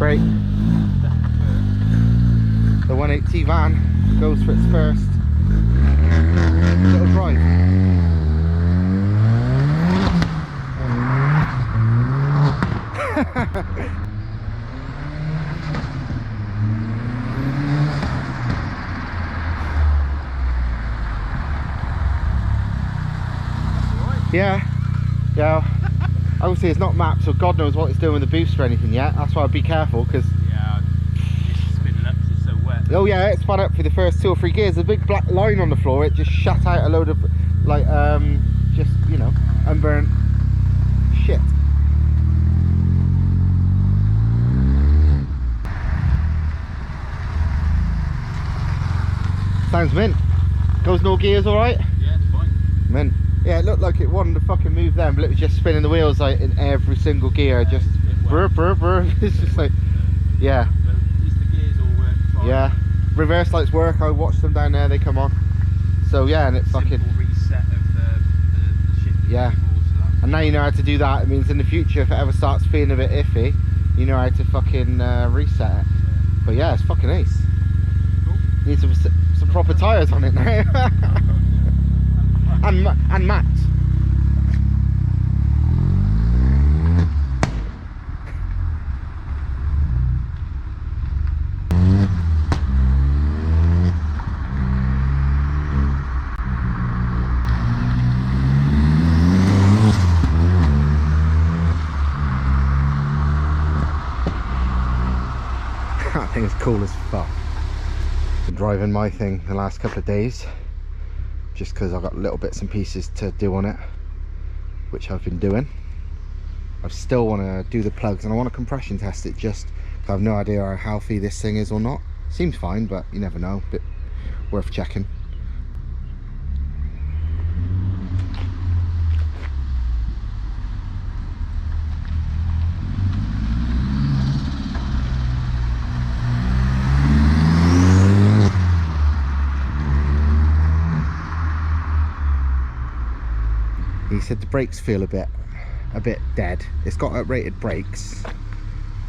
Great. The 180 van goes for its first little drive. Yeah. Obviously it's not mapped, so God knows what it's doing with the boost or anything yet. That's why I'd be careful, because it's spinning up because it's so wet. Oh yeah, it spun up for the first 2 or 3 gears. A big black line on the floor, it just shut out a load of like just, you know, unburnt shit. Sounds mint. Goes no gears alright? Yeah, it's fine. Mint. Yeah, it looked like it wanted to fucking move then, but it was just spinning the wheels like in every single gear, just brr brr brr. It's just like, yeah. But at least the gears all work fine. Yeah. Reverse lights work, I watched them down there, they come on. So yeah, and it fucking... Simple reset of the shit. Yeah. And now you know how to do that. It means in the future, if it ever starts feeling a bit iffy, you know how to fucking reset it. Yeah. But yeah, it's fucking ace. Cool. Need some proper tyres on it now. and mats. That thing is cool as fuck. Been driving my thing the last couple of days just because I've got little bits and pieces to do on it, which I've been doing. I still want to do the plugs and I want to compression test it, just because I have no idea how healthy this thing is or not. Seems fine, but you never know. Bit worth checking. He said the brakes feel a bit dead. It's got uprated brakes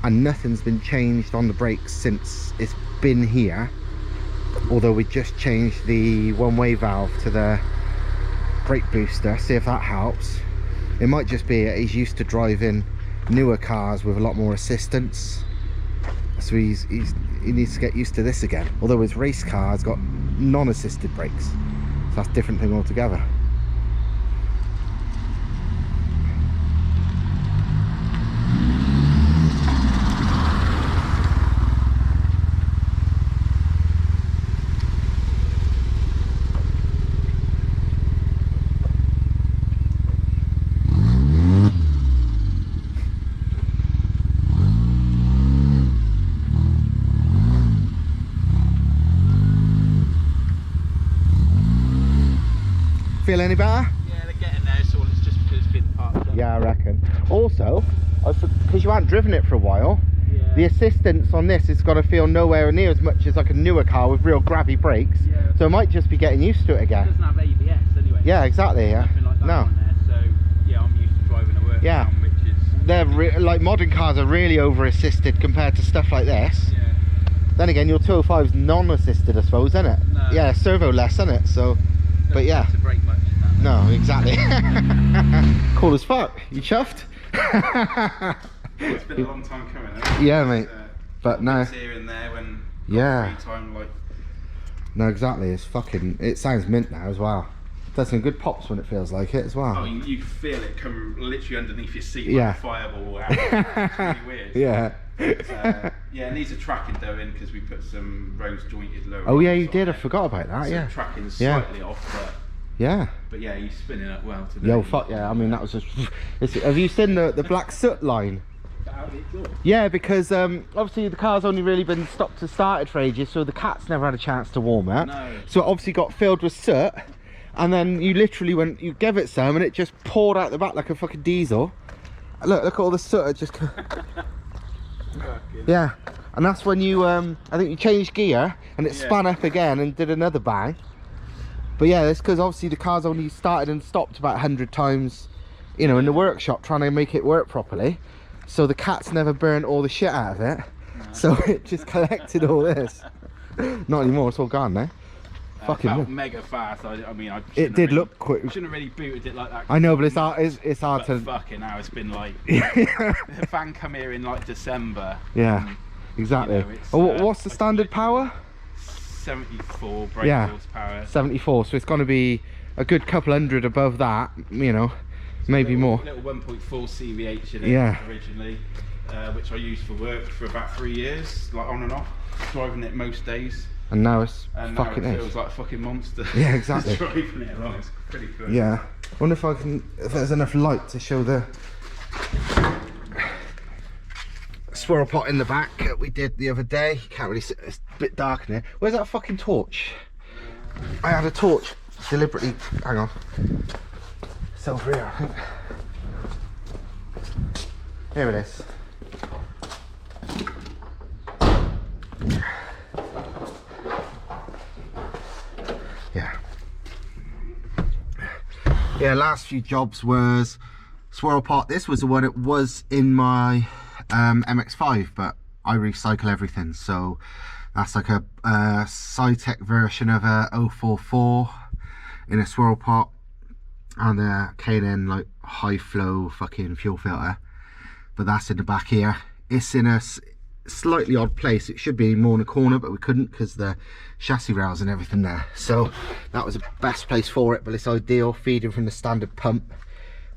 and nothing's been changed on the brakes since it's been here, although we just changed the one-way valve to the brake booster. See if that helps. It might just be he's used to driving newer cars with a lot more assistance, so he needs to get used to this again, although his race car's got non-assisted brakes, so that's a different thing altogether. Feel any better? Yeah, they're getting there, so it's just because it's been parked up. Yeah, I reckon. Also, because you haven't driven it for a while, Yeah. the assistance on this is got to feel nowhere near as much as like a newer car with real grabby brakes. Yeah. So it might just be getting used to it again. It doesn't have ABS anyway. Yeah, exactly. Yeah. Nothing like that No. on there, so yeah, I'm used to driving a work Yeah. down, which is... They're like modern cars are really over assisted compared to stuff like this. Yeah. Then again, your 205's non-assisted, I suppose, isn't it? No. Yeah, servo less, isn't it? So, but yeah. To brake much in that. No, exactly. Cool as fuck. You chuffed? It's been a long time coming, hasn't it? Yeah, mate. But no. Here and there when Yeah. free time, like... No, exactly. It's fucking. It sounds mint now as well. Does some good pops when it feels like it as well. Oh, you can feel it come literally underneath your seat Yeah. like a fireball out. It's really weird. Yeah. But, yeah, it needs a tracking though in because we put some rose jointed lower. Oh yeah, you on did. I there. forgot about that. So Yeah. tracking's Yeah. slightly off, Yeah. but yeah, he's spinning up well today. Yo, fuck yeah. I mean, that was just. Have you seen the black soot line? Yeah, because obviously the car's only really been stopped and started for ages, so the cat's never had a chance to warm up. No. So it obviously got filled with soot, and then you literally you gave it some, and it just poured out the back like a fucking diesel. Look at all the soot. It just. Yeah, and that's when you I think you changed gear and it spun up again and did another bang. But yeah, it's because obviously the car's only started and stopped about 100 times, you know, in the workshop trying to make it work properly. So the cat's never burnt all the shit out of it. So it just collected all this. Not anymore, it's all gone now. Fucking felt mega fast. I mean, it did look quick. Shouldn't have really booted it like that. I know, but it's hard to. Fucking hell, it's been like. The fan come here in like December. Yeah, exactly. You know, what's the standard power? 74 brake horsepower. 74. So it's going to be a good couple hundred above that. You know, maybe more. Little 1.4 CVH in it originally, which I used for work for about 3 years, like on and off, driving it most days. And now it's fucking now it feels like a fucking monster. Yeah, exactly. Driving it along, it's pretty cool. Yeah. I wonder if there's enough light to show the swirl pot in the back that we did the other day. You can't really see, it's a bit dark in here. Where's that fucking torch? I had a torch deliberately. Hang on. It's over here, I think. Here it is. Yeah, last few jobs was swirl pot. This was the one that was in my MX-5, but I recycle everything. So that's like a Stav-Tech version of a 044 in a swirl pot, and a K&N like high flow fucking fuel filter. But that's in the back here. It's in a slightly odd place. It should be more in the corner, but we couldn't because the chassis rails and everything there. So that was the best place for it, but it's ideal, feeding from the standard pump.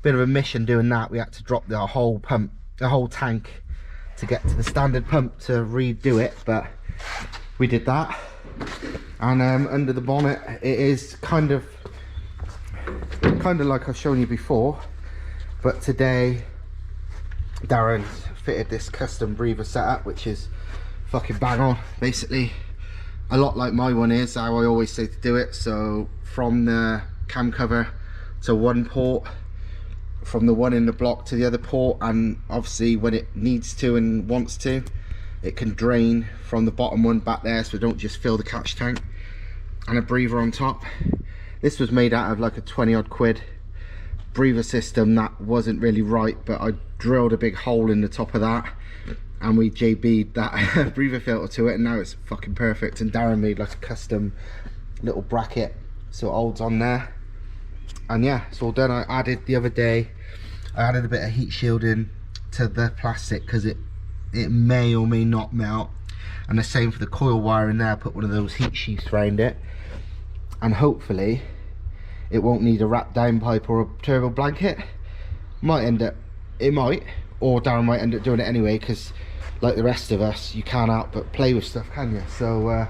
Bit of a mission doing that. We had to drop the whole pump, the whole tank, to get to the standard pump to redo it, but we did that. And under the bonnet, it is kind of like I've shown you before, but today Darren's fitted this custom breather setup, which is fucking bang on. Basically a lot like my one is, how I always say to do it. So from the cam cover to one port, from the one in the block to the other port, and obviously when it needs to and wants to, it can drain from the bottom one back there, so don't just fill the catch tank. And a breather on top. This was made out of like a 20 odd quid breather system that wasn't really right, but I drilled a big hole in the top of that and we JB'd that breather filter to it, and now it's fucking perfect. And Darren made like a custom little bracket so it holds on there, and yeah, it's all done. I added the other day, I added a bit of heat shielding to the plastic because it may or may not melt, and the same for the coil wire in there. I put one of those heat sheaths around it, and hopefully it won't need a wrap down pipe or a turbo blanket. It might, or Darren might end up doing it anyway, because like the rest of us, you can't help but play with stuff, can you? So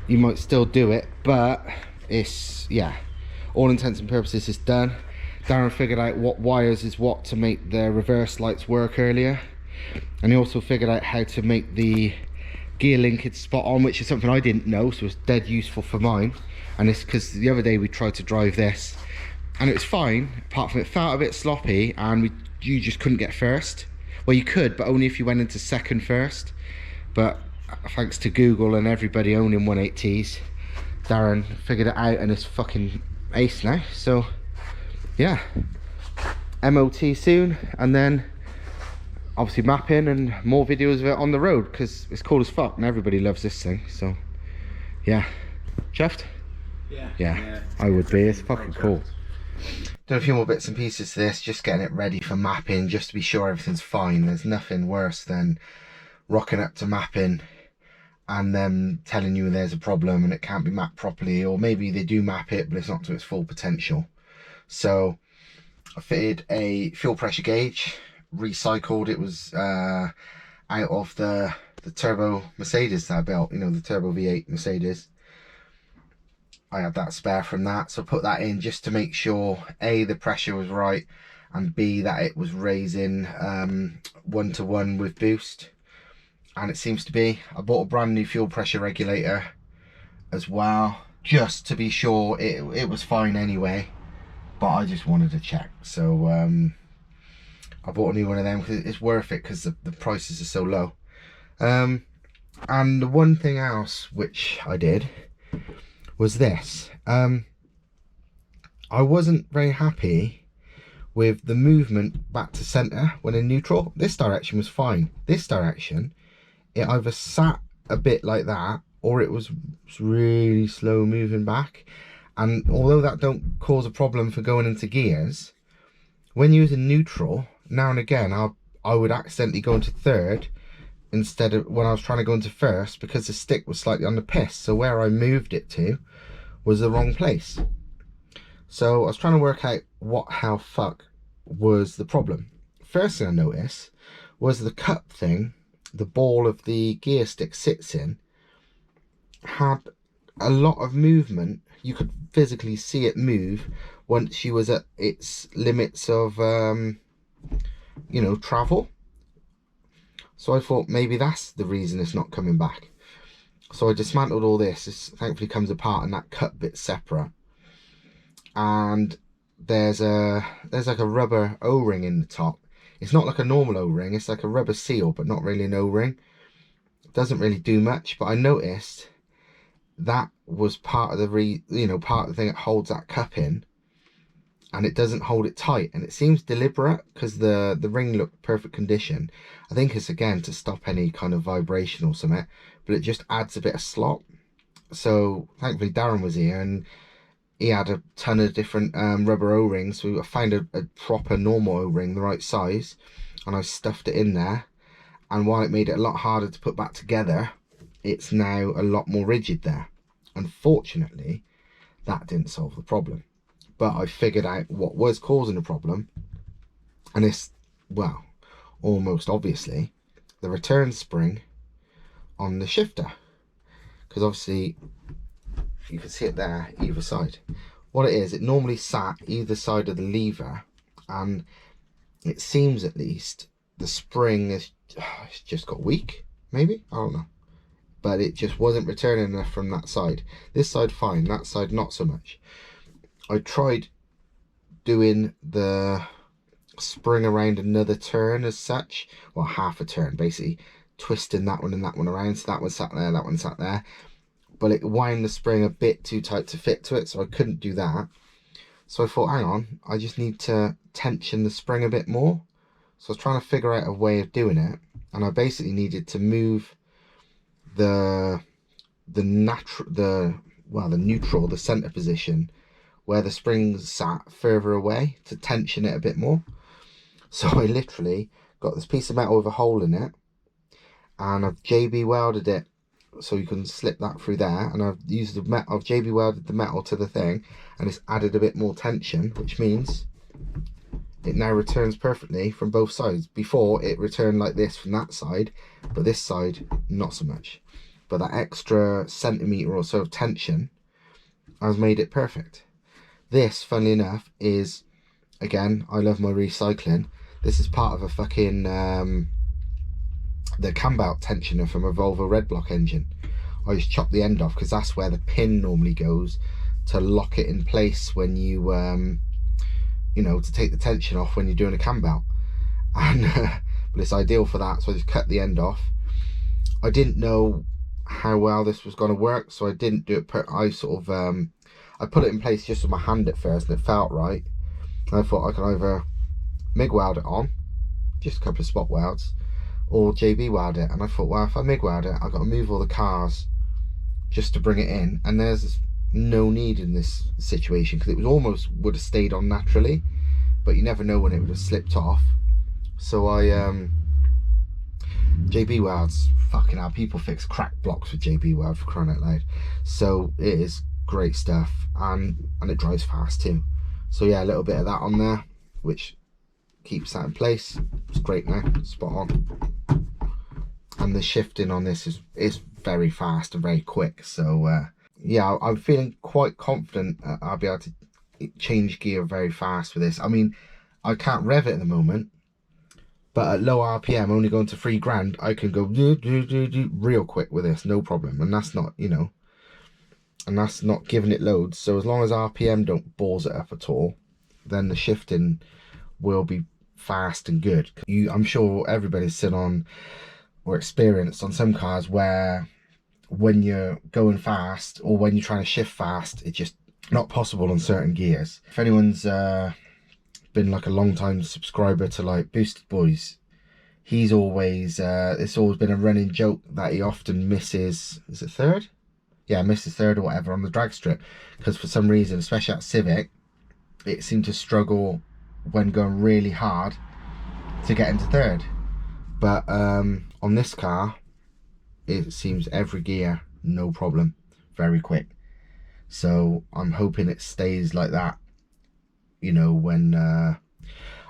you might still do it, but it's, yeah, all intents and purposes it's done. Darren figured out what wires is what to make the reverse lights work earlier, and he also figured out how to make the gear linkage spot on, which is something I didn't know, so it's dead useful for mine. And it's because the other day we tried to drive this and it was fine, apart from it felt a bit sloppy, and you just couldn't get first. Well, you could, but only if you went into second first. But thanks to Google and everybody owning 180s, Darren figured it out and it's fucking ace now. So yeah, MOT soon, and then obviously mapping and more videos of it on the road, because it's cool as fuck and everybody loves this thing. So yeah, chuffed. Yeah, I would be. It's fucking cool. Done a few more bits and pieces to this, just getting it ready for mapping, just to be sure everything's fine. There's nothing worse than rocking up to mapping and them telling you there's a problem and it can't be mapped properly, or maybe they do map it but it's not to its full potential. So I fitted a fuel pressure gauge, recycled. It was out of the turbo Mercedes that I built, you know, the turbo V8 Mercedes. I had that spare from that, so I put that in just to make sure A, the pressure was right, and B, that it was raising 1-to-1 with boost, and it seems to be. I bought a brand new fuel pressure regulator as well, just to be sure it was fine anyway, but I just wanted to check. So I bought a new one of them because it's worth it, because the prices are so low. And the one thing else which I did was this. I wasn't very happy with the movement back to center when in neutral. This direction was fine. This direction, it either sat a bit like that, or it was really slow moving back. And although that don't cause a problem for going into gears, when you're in neutral, now and again I would accidentally go into third instead of when I was trying to go into first, because the stick was slightly on the piss, so where I moved it to was the wrong place. So I was trying to work out how fuck was the problem. First thing I noticed was the cup thing, the ball of the gear stick sits in, had a lot of movement. You could physically see it move once she was at its limits of you know, travel. So I thought maybe that's the reason it's not coming back. So I dismantled all this. This thankfully comes apart and that cut bit's separate. And there's like a rubber O-ring in the top. It's not like a normal O-ring, it's like a rubber seal, but not really an O-ring. It doesn't really do much, but I noticed that was part of the part of the thing that holds that cup in, and it doesn't hold it tight, and it seems deliberate because the ring looked perfect condition. I think it's again to stop any kind of vibration or something, but it just adds a bit of slop. So thankfully Darren was here and he had a ton of different rubber O-rings, so I found a proper normal O-ring the right size, and I stuffed it in there, and while it made it a lot harder to put back together, it's now a lot more rigid there. Unfortunately, that didn't solve the problem, but I figured out what was causing the problem, and it's, well, almost obviously the return spring on the shifter, because obviously you can see it there either side. What it is, it normally sat either side of the lever, and it seems at least the spring is it's just got weak, maybe, I don't know, but it just wasn't returning enough from that side. This side fine, that side not so much. I tried doing the spring around another turn as such, well, half a turn basically, twisting that one and that one around, so that one sat there, that one sat there, but it wound the spring a bit too tight to fit to it, so I couldn't do that. So I thought, hang on, I just need to tension the spring a bit more. So I was trying to figure out a way of doing it, and I basically needed to move the neutral, the center position where the springs sat further away to tension it a bit more. So I literally got this piece of metal with a hole in it, and I've JB welded it so you can slip that through there, and I've used the metal, I've JB welded the metal to the thing, and it's added a bit more tension, which means it now returns perfectly from both sides. Before it returned like this from that side, but this side not so much. But that extra centimetre or so of tension has made it perfect. This, funnily enough, is, again, I love my recycling, this is part of a fucking the cam belt tensioner from a Volvo red block engine. I just chop the end off because that's where the pin normally goes to lock it in place when you you know, to take the tension off when you're doing a cam belt, and but it's ideal for that, so I just cut the end off. I didn't know how well this was going to work, so I didn't do it I sort of I put it in place just with my hand at first, and it felt right, and I thought I could either MIG weld it on, just a couple of spot welds, or JB weld it. And I thought, well, if I MIG weld it, I've got to move all the cars just to bring it in, and there's no need in this situation because it was almost would have stayed on naturally, but you never know when it would have slipped off. So I JB welds, fucking hell, people fix crack blocks with JB weld, for crying out loud. So it is great stuff, and it dries fast too. So yeah, a little bit of that on there, which keeps that in place. It's great now, spot on. And the shifting on this is very fast and very quick. So yeah, I'm feeling quite confident I'll be able to change gear very fast with this. I mean, I can't rev it at the moment, but at low RPM, only going to 3 grand, I can go real quick with this, no problem. And that's not, you know, and that's not giving it loads. So as long as RPM don't balls it up at all, then the shifting will be fast and good. I'm sure everybody's seen on or experienced on some cars where when you're going fast or when you're trying to shift fast, it's just not possible on certain gears. If anyone's been like a long time subscriber to like Boosted Boys, he's always, it's always been a running joke that he often misses, is it third? Yeah, misses third or whatever on the drag strip. Because for some reason, especially at Civic, it seemed to struggle when going really hard to get into third. But on this car, it seems every gear, no problem, very quick. So I'm hoping it stays like that, you know, when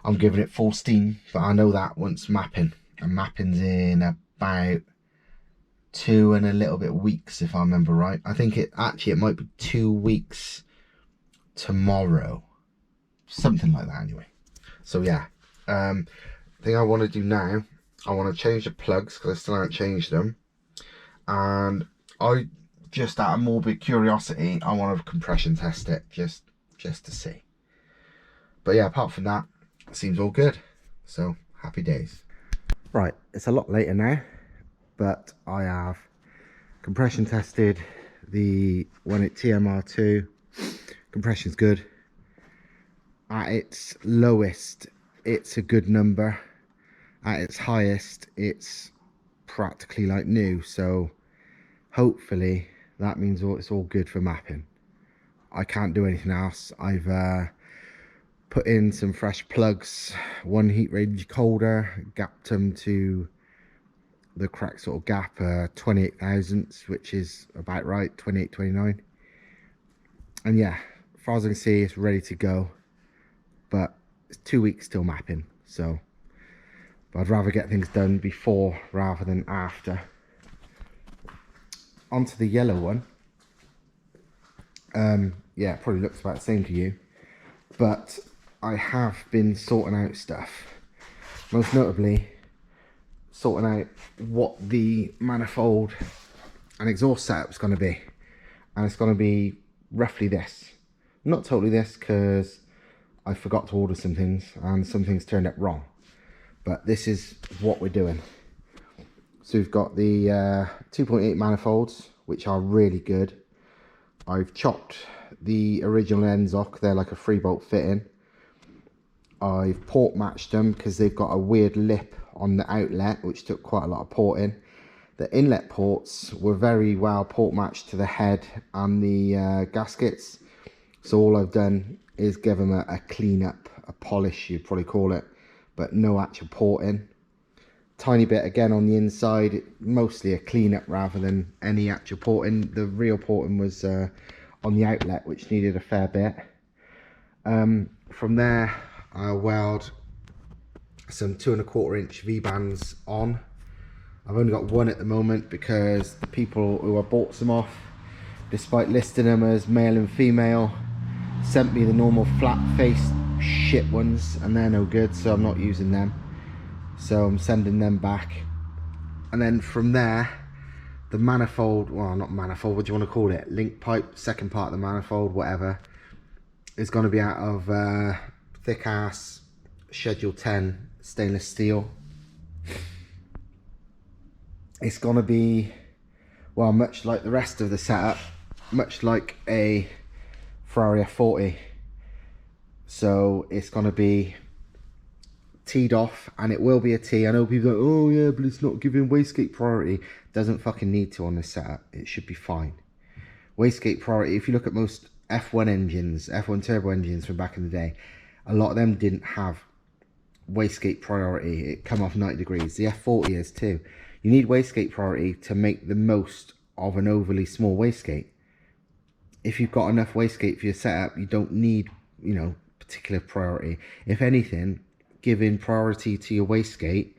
I'm giving it full steam. But I know that once mapping, and mapping's in about 2 and a little bit weeks, if I remember right. I think it might be 2 weeks tomorrow, something like that anyway. So yeah, thing I want to do now, I want to change the plugs because I still haven't changed them, and I just out of morbid curiosity, I want to compression test it just to see. But yeah, apart from that, it seems all good. So happy days. Right, it's a lot later now, but I have compression tested the one at TMR2. Compression's good. At its lowest, it's a good number. At its highest, it's practically like new. So hopefully that means it's all good for mapping. I can't do anything else. I've put in some fresh plugs, one heat range colder, gapped them to the correct sort of gap, 28 thousandths, which is about right, 28, 29. And yeah, as far as I can see, it's ready to go. But it's 2 weeks till mapping, so but I'd rather get things done before rather than after. Onto the yellow one. Yeah, it probably looks about the same to you, but I have been sorting out stuff, most notably sorting out what the manifold and exhaust setup is going to be, and it's going to be roughly this. Not totally this, because I forgot to order some things and some things turned up wrong, but this is what we're doing. So we've got the 2.8 manifolds, which are really good. I've chopped the original ends off, they're like a 3-bolt fitting. I've port matched them because they've got a weird lip on the outlet, which took quite a lot of porting. The inlet ports were very well port matched to the head and the gaskets. So all I've done is give them a clean up, a polish you'd probably call it, but no actual porting. Tiny bit again on the inside, mostly a clean up rather than any actual porting. The real porting was on the outlet, which needed a fair bit. From there, I weld some 2¼ inch V-bands on. I've only got one at the moment because the people who I bought some off, despite listing them as male and female, sent me the normal flat faced shit ones, and they're no good, so I'm not using them. So I'm sending them back. And then from there, the manifold, well, not manifold, what do you want to call it, link pipe, second part of the manifold, whatever, is going to be out of thick ass Schedule 10 stainless steel. It's going to be, well, much like the rest of the setup, much like a Ferrari F40. So it's going to be teed off, and it will be a T. I know people go, oh yeah, but it's not giving wastegate priority. Doesn't fucking need to on this setup. It should be fine. Wastegate priority, if you look at most F1 engines, F1 turbo engines from back in the day, a lot of them didn't have wastegate priority. It come off 90 degrees. The F40 is too. You need wastegate priority to make the most of an overly small wastegate. If you've got enough wastegate for your setup, you don't need, you know, particular priority. If anything, giving priority to your wastegate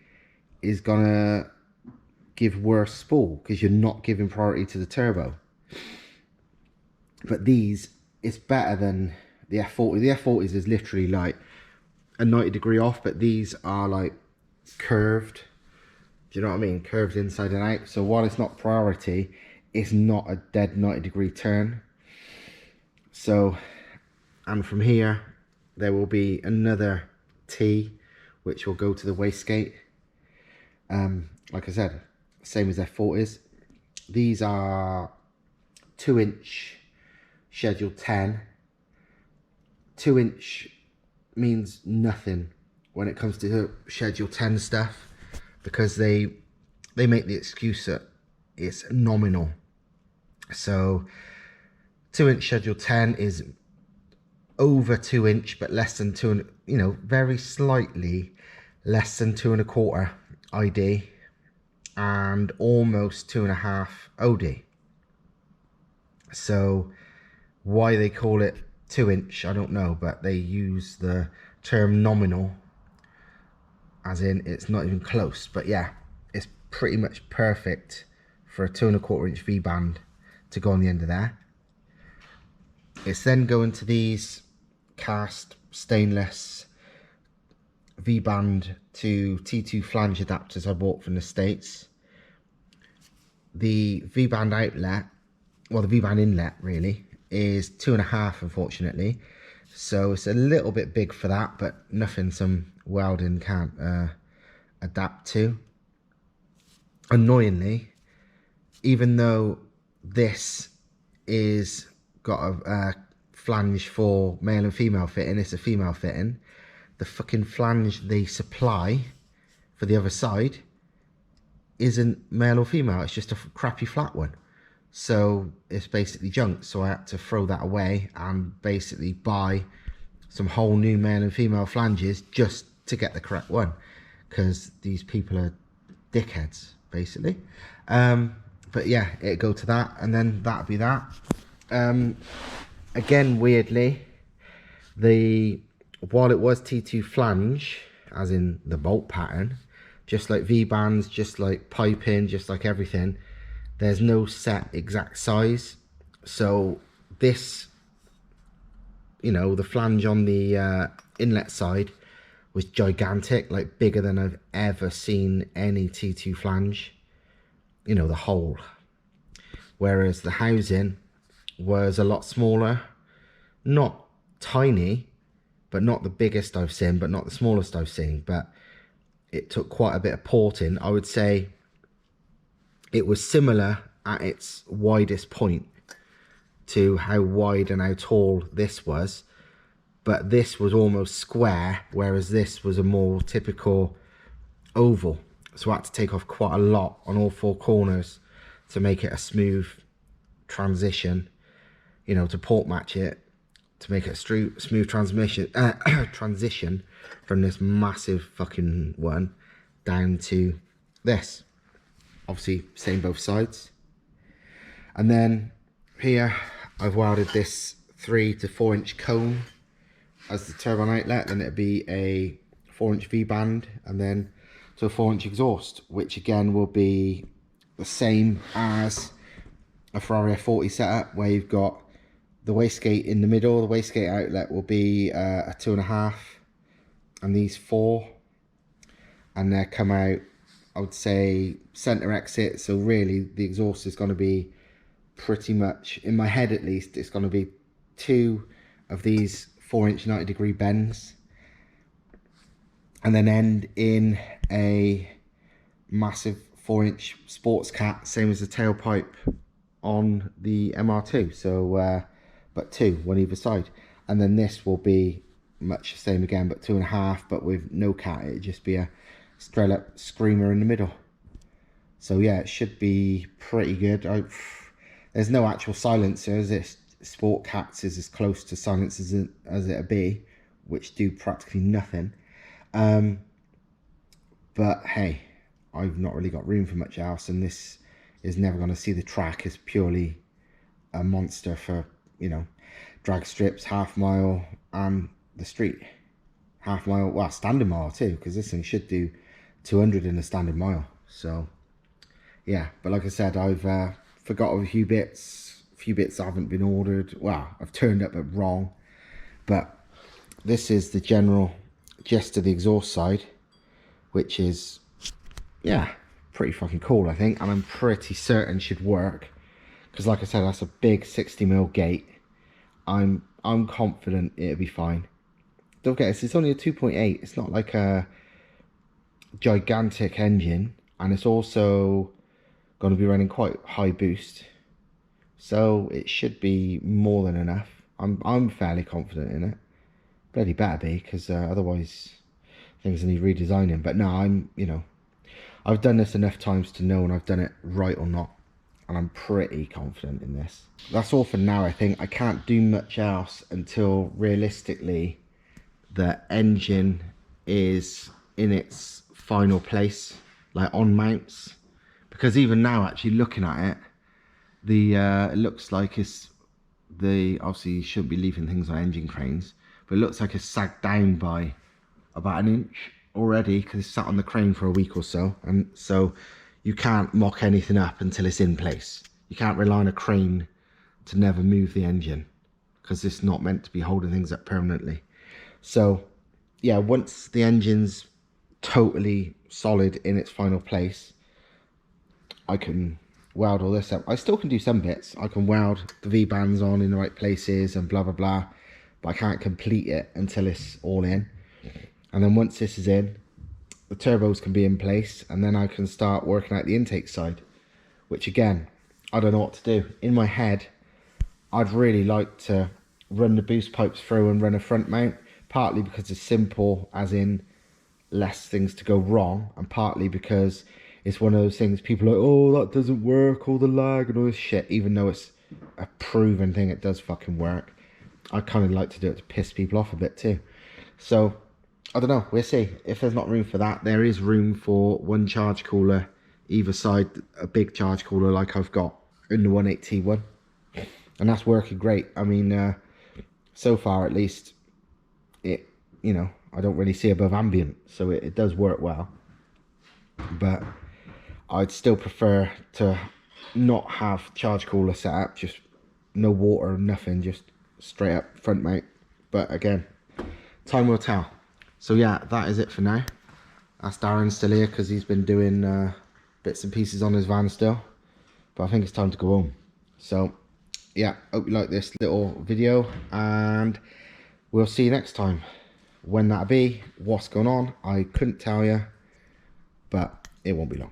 is gonna give worse spool because you're not giving priority to the turbo. But these, it's better than the F40. The F40s is literally like a 90 degree off, but these are like curved. Do you know what I mean? Curved inside and out. So while it's not priority, it's not a dead 90 degree turn. So, and from here, there will be another T, which will go to the wastegate. Like I said, same as F40s. These are 2 inch Schedule 10. 2 inch means nothing when it comes to Schedule 10 stuff. because they make the excuse that it's nominal. So 2-inch schedule 10 is over 2-inch, but less than 2, and you know, very slightly less than 2 1/4 ID, and almost 2.5 OD. So why they call it 2-inch, I don't know, but they use the term nominal as in it's not even close. But yeah, it's pretty much perfect for a 2 1/4-inch V-band to go on the end of there. It's then going to these cast stainless V-band to T2 flange adapters I bought from the States. The V-band outlet, well, the V-band inlet really, is 2.5, unfortunately. So it's a little bit big for that, but nothing some welding can't adapt to. Annoyingly, even though this is got a flange for male and female fitting, it's a female fitting, the fucking flange they supply for the other side isn't male or female, it's just a crappy flat one. So it's basically junk, so I had to throw that away and basically buy some whole new male and female flanges just to get the correct one, because these people are dickheads basically. But yeah, it'd go to that, and then that'd be that. Again, weirdly, while it was T2 flange, as in the bolt pattern, just like V-bands, just like piping, just like everything, there's no set exact size. So this, you know, the flange on the inlet side was gigantic, like bigger than I've ever seen any T2 flange, you know, the hole. Whereas the housing was a lot smaller, not tiny, but not the biggest I've seen, but not the smallest I've seen. But it took quite a bit of porting. I would say it was similar at its widest point to how wide and how tall this was, but this was almost square, whereas this was a more typical oval. So I had to take off quite a lot on all 4 corners to make it a smooth transition, you know, to port match it, to make it a smooth transition from this massive fucking one down to this. Obviously same both sides. And then here I've welded this 3 to 4-inch cone as the turbine outlet, and it'd be a 4-inch V-band, and then to a 4-inch exhaust, which again will be the same as a Ferrari F40 setup, where you've got the wastegate in the middle. The wastegate outlet will be a 2.5, and these 4, and they come out, I would say, center exit. So really the exhaust is going to be pretty much, in my head at least, it's going to be 2 of these 4-inch 90-degree bends, and then end in a massive 4-inch sports cat, same as the tailpipe on the MR2. So but 2, one either side, and then this will be much the same again, but 2.5, but with no cat. It'd just be a straight up screamer in the middle. So yeah, it should be pretty good. There's no actual silencers. This sport cats is as close to silencers as it'll be, which do practically nothing. But hey, I've not really got room for much else, and this is never going to see the track. It's purely a monster for, you know, drag strips, half mile, and the street. Half mile, well, standard mile too, because this thing should do 200 in a standard mile. So yeah, but like I said, I've forgot a few bits haven't been ordered. Well, I've turned up at wrong, but this is the general gist of the exhaust side, which is, yeah, pretty fucking cool, I think, and I'm pretty certain should work, because like I said, that's a big 60mm gate. I'm confident it'll be fine. Don't get it, it's only a 2.8. It's not like a gigantic engine, and it's also going to be running quite high boost, so it should be more than enough. I'm fairly confident in it. Bloody better be, because otherwise things need redesigning. But no, I'm, you know, I've done this enough times to know when I've done it right or not, and I'm pretty confident in this. That's all for now. I think I can't do much else until realistically the engine is in its final place, like on mounts, because even now, actually looking at it, it looks like it's obviously you shouldn't be leaving things on engine cranes, but it looks like it's sagged down by about an inch already because it's sat on the crane for a week or so, and so you can't mock anything up until it's in place. You can't rely on a crane to never move the engine because it's not meant to be holding things up permanently. So yeah, once the engine's totally solid in its final place, I can weld all this up. I still can do some bits. I can weld the V-bands on in the right places and blah blah blah, but I can't complete it until it's all in. And then once this is in, the turbos can be in place, and then I can start working out the intake side, which again, I don't know what to do. In my head, I'd really like to run the boost pipes through and run a front mount, partly because it's simple, as in less things to go wrong, and partly because it's one of those things people are like, oh, that doesn't work, all the lag and all this shit, even though it's a proven thing, it does fucking work. I kind of like to do it to piss people off a bit too. So I don't know, we'll see. If there's not room for that, there is room for one charge cooler either side, a big charge cooler like I've got in the 1.8T one, and that's working great. I mean, so far at least, it, you know, I don't really see above ambient, so it does work well. But I'd still prefer to not have charge cooler set up, just no water, nothing, just straight up front mount. But again, time will tell. So yeah, that is it for now. That's Darren still here because he's been doing bits and pieces on his van still, but I think it's time to go home. So yeah, hope you like this little video, and we'll see you next time. When that'll be, what's going on, I couldn't tell you, but it won't be long.